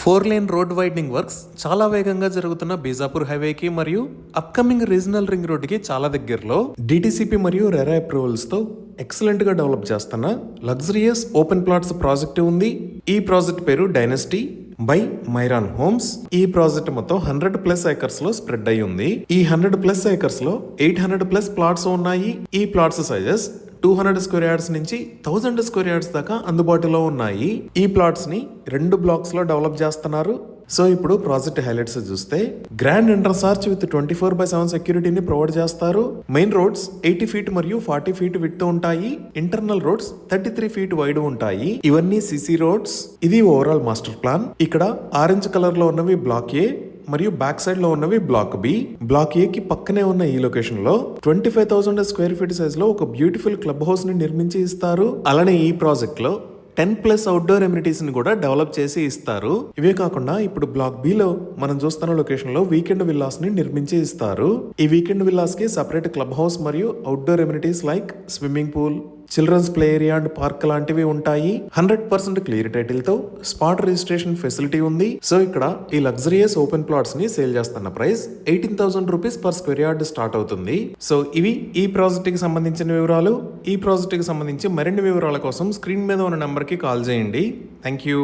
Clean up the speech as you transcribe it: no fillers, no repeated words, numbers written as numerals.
4 lane road widening works చాలా వేగంగా జరుగుతున్న బీజాపూర్ హైవేకి మరియు అప్కమింగ్ రీజనల్ రింగ్ రోడ్డుకి చాలా దగ్గరలో డిటిసిపి మరియు రెరా అప్రూవల్స్ తో ఎక్సలెంట్ గా డెవలప్ చేస్తున్న లగ్జరియస్ ఓపెన్ ప్లాట్స్ ప్రాజెక్ట్ ఉంది. ఈ ప్రాజెక్ట్ పేరు డైనస్టీ బై మైరాన్ హోమ్స్. ఈ ప్రాజెక్ట్ మొత్తం 100+ ఏకర్స్ లో స్ప్రెడ్ అయి ఉంది. ఈ 100+ ఏకర్స్ లో 800+ ప్లాట్స్ ఉన్నాయి. ఈ ప్లాట్స్ సైజెస్ 200 స్క్వేర్ యార్డ్స్ నుంచి 1000 స్క్వేర్ యార్డ్స్ దాకా అందుబాటులో ఉన్నాయి. ఈ ప్లాట్స్ ని 2 బ్లాక్స్ లో డెవలప్ చేస్తున్నారు. సో ఇప్పుడు ప్రాజెక్ట్ హైలైట్స్ చూస్తే గ్రాండ్ ఎంట్రన్స్ ఆర్చ్ విత్ 24/7 సెక్యూరిటీని ప్రొవైడ్ చేస్తారు. మెయిన్ రోడ్స్ 80 ఫీట్ మరియు 40 ఫీట్ విడ్త్ ఉంటాయి. ఇంటర్నల్ రోడ్స్ 33 ఫీట్ వైడ్ ఉంటాయి. ఇవన్నీ సిసి రోడ్స్. ఇది ఓవరాల్ మాస్టర్ ప్లాన్. ఇక్కడ ఆరెంజ్ కలర్ లో ఉన్నవి బ్లాక్ ఏ మరియు బ్యాక్ సైడ్ లో ఉన్నవి బ్లాక్ బి. బ్లాక్ ఏ కి పక్కనే ఉన్న ఈ లొకేషన్ లో 25,000 స్క్వేర్ ఫీట్ సైజ్ లో ఒక బ్యూటిఫుల్ క్లబ్ హౌస్ ని నిర్మించి ఇస్తారు. అలానే ఈ ప్రాజెక్ట్ లో 10+ అవుట్డోర్ ఎమ్యూనిటీస్ ని కూడా డెవలప్ చేసి ఇస్తారు. ఇవే కాకుండా ఇప్పుడు బ్లాక్ బి లో మనం చూస్తున్న లొకేషన్ లో వీకెండ్ విల్లాస్ ని నిర్మించి ఇస్తారు. ఈ వీకెండ్ విల్లాస్ కి సెపరేట్ క్లబ్ హౌస్ మరియు outdoor amenities like swimming pool, children's play area and park లాంటివి ఉంటాయి. 100% క్లియర్ టైటిల్ తో స్పాట్ రిజిస్ట్రేషన్ ఫెసిలిటీ ఉంది. సో ఇక్కడ ఈ లగ్జరియస్ ఓపెన్ ప్లాట్స్ ని సేల్ చేస్తున్న price 18,000 rupees per square yard start అవుతుంది. సో ఇవి ఈ ప్రాజెక్ట్ కి సంబంధించిన వివరాలు. ఈ ప్రాజెక్ట్ కి సంబంధించి మరిన్ని వివరాల కోసం స్క్రీన్ మీద ఉన్న నెంబర్ కి కాల్ చేయండి. Thank you.